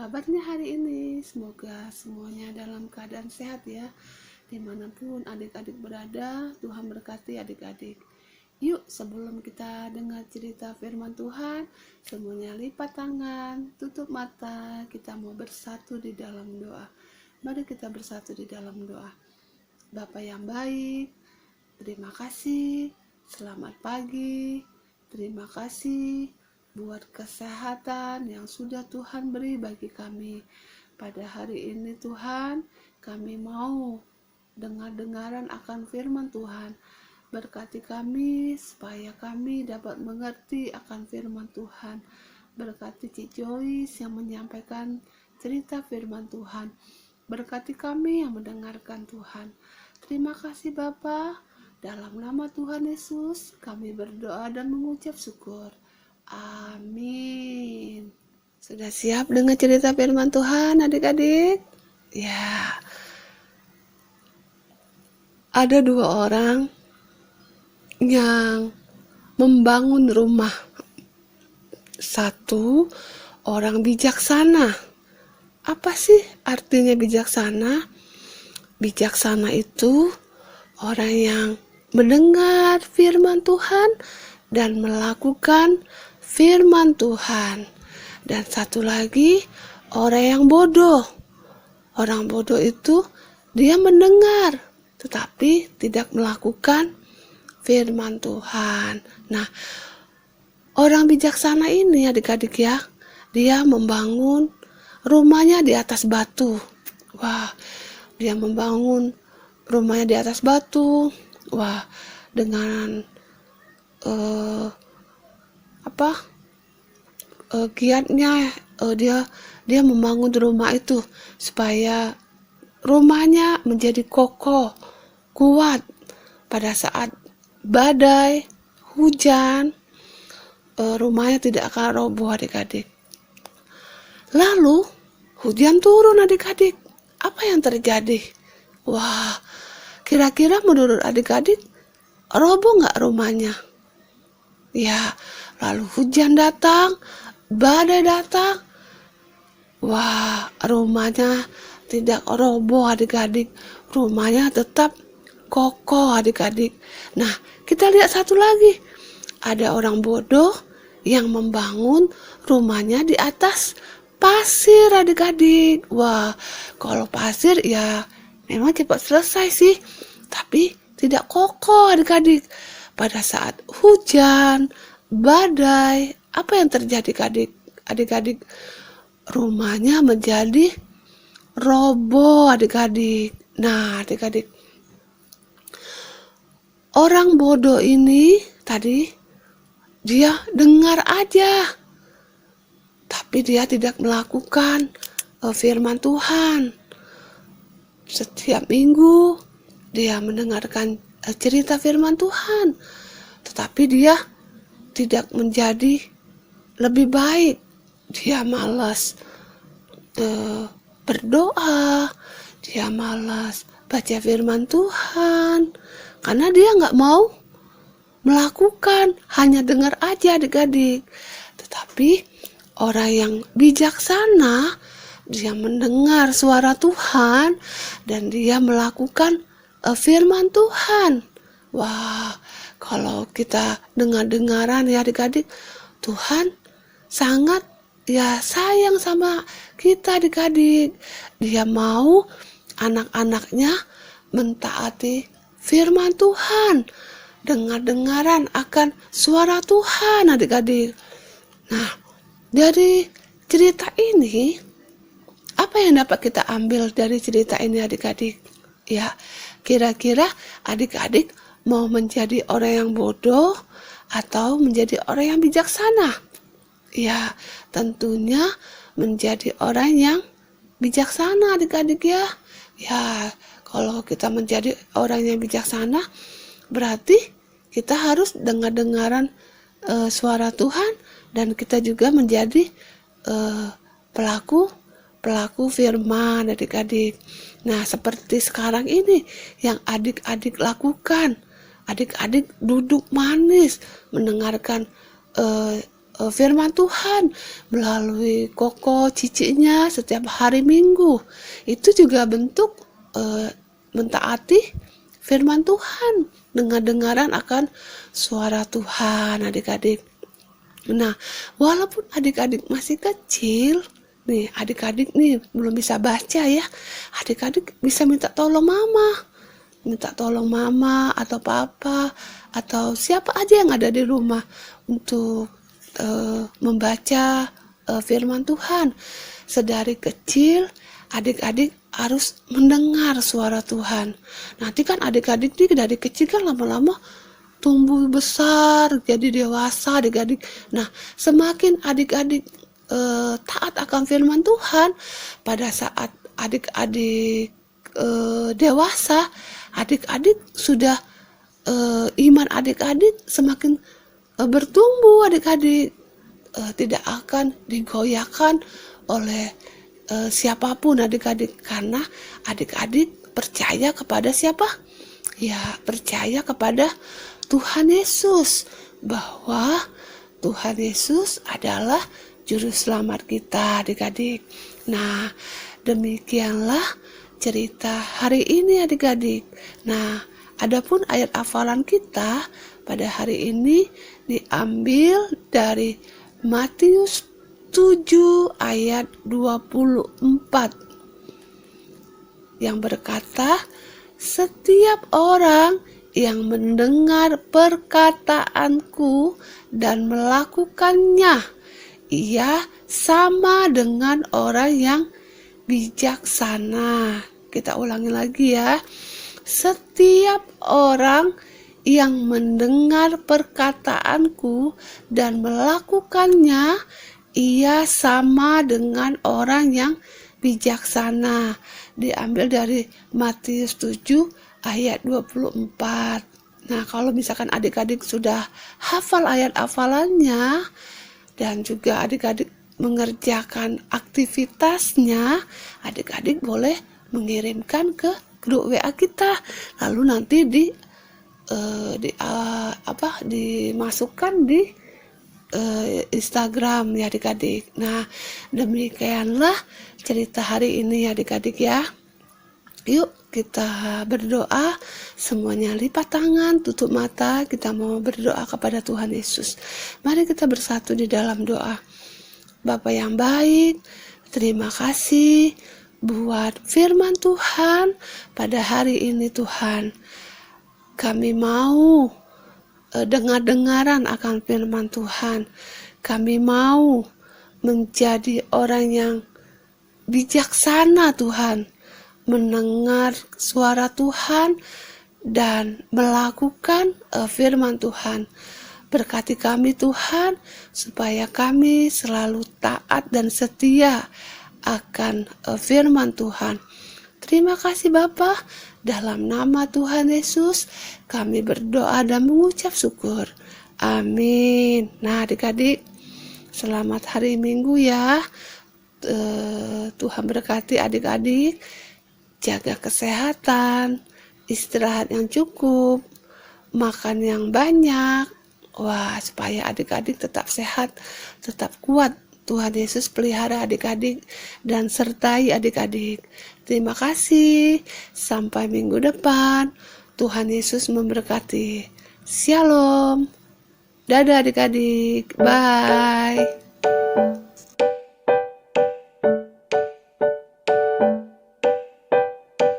kabarnya hari ini? Semoga semuanya dalam keadaan sehat ya. Dimanapun adik-adik berada, Tuhan berkati adik-adik. Yuk, sebelum kita dengar cerita firman Tuhan, semuanya lipat tangan, tutup mata, kita mau bersatu di dalam doa. Mari kita bersatu di dalam doa. Bapa yang baik, terima kasih, selamat pagi, terima kasih buat kesehatan yang sudah Tuhan beri bagi kami. Pada hari ini Tuhan, kami mau dengar-dengaran akan firman Tuhan. Berkati kami supaya kami dapat mengerti akan firman Tuhan. Berkati Cik Joyce yang menyampaikan cerita firman Tuhan. Berkati kami yang mendengarkan Tuhan. Terima kasih Bapa. Dalam nama Tuhan Yesus, kami berdoa dan mengucap syukur. Amin. Sudah siap dengan cerita firman Tuhan adik-adik? Ya. Ada dua orang yang membangun rumah. Satu orang bijaksana. Apa sih artinya bijaksana? Bijaksana itu orang yang mendengar firman Tuhan dan melakukan firman Tuhan. Dan satu lagi, orang yang bodoh. Orang bodoh itu dia mendengar tetapi tidak melakukan firman Tuhan. Nah, orang bijaksana ini adik-adik ya, dia membangun rumahnya di atas batu. Wah, dia membangun rumahnya di atas batu. Wah, dengan giatnya dia membangun rumah itu supaya rumahnya menjadi kokoh, kuat pada saat badai, hujan, rumahnya tidak akan roboh adik-adik. Lalu hujan turun adik-adik. Apa yang terjadi? Wah, kira-kira menurut adik-adik roboh nggak rumahnya? Ya, lalu hujan datang, badai datang. Wah, rumahnya tidak roboh adik-adik. Rumahnya tetap kokoh adik-adik. Nah, kita lihat satu lagi. Ada orang bodoh yang membangun rumahnya di atas pasir adik-adik. Wah, kalau pasir ya memang cepat selesai sih. Tapi tidak kokoh adik-adik. Pada saat hujan, badai, apa yang terjadi adik-adik? Rumahnya menjadi roboh adik-adik. Nah adik-adik, orang bodoh ini tadi dia dengar aja, tapi dia tidak melakukan firman Tuhan. Setiap minggu dia mendengarkan cerita firman Tuhan, tetapi dia tidak menjadi lebih baik. Dia malas berdoa, dia malas baca firman Tuhan, karena dia nggak mau melakukan, hanya dengar aja adik-adik. Tetapi orang yang bijaksana, dia mendengar suara Tuhan dan dia melakukan firman Tuhan. Wah, kalau kita dengar-dengaran ya adik-adik, Tuhan sangat ya sayang sama kita adik-adik. Dia mau anak-anaknya mentaati firman Tuhan, dengar-dengaran akan suara Tuhan adik-adik. Nah, dari cerita ini, apa yang dapat kita ambil dari cerita ini adik-adik? Ya, kira-kira adik-adik mau menjadi orang yang bodoh atau menjadi orang yang bijaksana? Ya, tentunya menjadi orang yang bijaksana adik-adik ya. Ya, kalau kita menjadi orang yang bijaksana, berarti kita harus dengar-dengaran suara Tuhan dan kita juga menjadi pelaku firman adik-adik. Nah, seperti sekarang ini yang adik-adik lakukan. Adik-adik duduk manis mendengarkan firman Tuhan melalui koko cicinya setiap hari Minggu. Itu juga bentuk mentaati firman Tuhan, dengar-dengaran akan suara Tuhan, adik-adik. Nah, walaupun adik-adik masih kecil, nih adik-adik nih belum bisa baca ya, adik-adik bisa minta tolong mama atau papa atau siapa aja yang ada di rumah untuk membaca firman Tuhan. Sedari kecil adik-adik harus mendengar suara Tuhan. Nanti kan adik-adik nih dari kecil kan lama-lama tumbuh besar jadi dewasa adik-adik. Nah, semakin adik-adik taat akan firman Tuhan, pada saat adik-adik dewasa, adik-adik sudah iman adik-adik semakin bertumbuh, adik-adik tidak akan digoyahkan oleh siapapun adik-adik, karena adik-adik percaya kepada siapa? Ya, percaya kepada Tuhan Yesus, bahwa Tuhan Yesus adalah juru selamat kita, adik-adik. Nah, demikianlah cerita hari ini, adik-adik. Nah, adapun ayat hafalan kita pada hari ini diambil dari Matius 7 ayat 24 yang berkata, setiap orang yang mendengar perkataanku dan melakukannya, ia sama dengan orang yang bijaksana. Kita ulangi lagi ya. Setiap orang yang mendengar perkataanku dan melakukannya, ia sama dengan orang yang bijaksana. Diambil dari Matius 7 ayat 24. Nah, kalau misalkan adik-adik sudah hafal ayat hafalannya dan juga adik-adik mengerjakan aktivitasnya, adik-adik boleh mengirimkan ke grup WA kita. Lalu nanti dimasukkan di Instagram ya adik-adik. Nah, demikianlah cerita hari ini ya adik-adik ya. Yuk kita berdoa, semuanya lipat tangan, tutup mata, kita mau berdoa kepada Tuhan Yesus. Mari kita bersatu di dalam doa. Bapa yang baik, terima kasih buat firman Tuhan pada hari ini Tuhan. Kami mau dengar-dengaran akan firman Tuhan. Kami mau menjadi orang yang bijaksana Tuhan, mendengar suara Tuhan dan melakukan firman Tuhan. Berkati kami Tuhan, supaya kami selalu taat dan setia akan firman Tuhan. Terima kasih Bapa, dalam nama Tuhan Yesus kami berdoa dan mengucap syukur. Amin. Nah adik-adik, selamat hari Minggu ya. Tuhan berkati adik-adik, jaga kesehatan, istirahat yang cukup, makan yang banyak. Wah, supaya adik-adik tetap sehat, tetap kuat. Tuhan Yesus pelihara adik-adik dan sertai adik-adik. Terima kasih. Sampai minggu depan. Tuhan Yesus memberkati. Shalom. Dadah adik-adik. Bye.